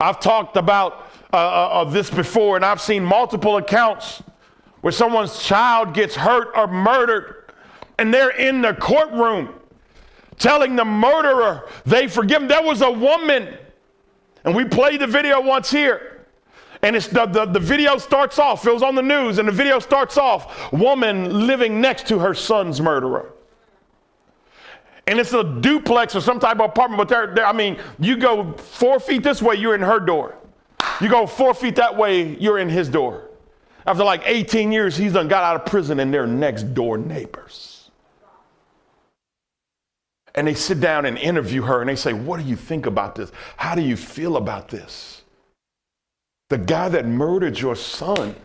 I've talked about this before, and I've seen multiple accounts where someone's child gets hurt or murdered, and they're in the courtroom telling the murderer they forgive him. There was a woman, and we played the video once here, and it's the video starts off, it was on the news, and the video starts off, woman living next to her son's murderer. And it's a duplex or some type of apartment, but I mean, you go 4 feet this way, you're in her door. You go 4 feet that way, you're in his door. After like 18 years, he's done got out of prison and they're next door neighbors. And they sit down and interview her and they say, what do you think about this? How do you feel about this? The guy that murdered your son,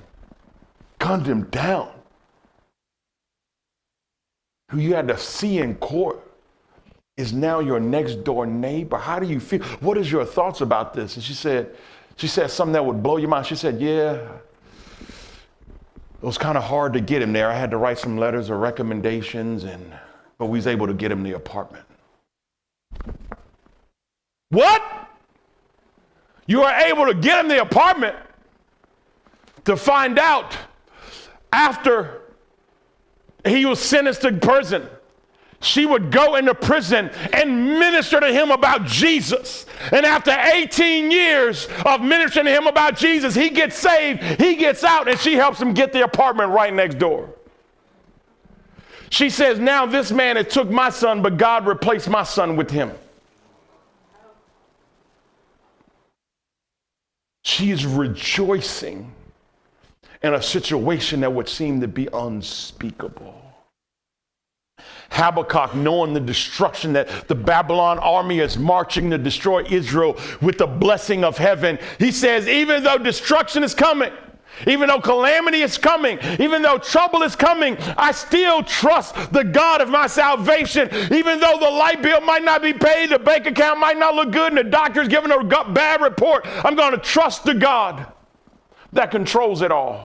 gunned him down, who you had to see in court, is now your next door neighbor. How do you feel? What is your thoughts about this? And she said something that would blow your mind. She said, yeah, it was kind of hard to get him there. I had to write some letters of recommendations, but we was able to get him the apartment. What? You were able to get him the apartment to find out after he was sentenced to prison. She would go into prison and minister to him about Jesus. And after 18 years of ministering to him about Jesus, he gets saved, he gets out, and she helps him get the apartment right next door. She says, now this man had took my son, but God replaced my son with him. She is rejoicing in a situation that would seem to be unspeakable. Habakkuk, knowing the destruction that the Babylon army is marching to destroy Israel with the blessing of heaven, he says, even though destruction is coming, even though calamity is coming, even though trouble is coming, I still trust the God of my salvation. Even though the light bill might not be paid, the bank account might not look good, and the doctor's giving a bad report, I'm going to trust the God that controls it all.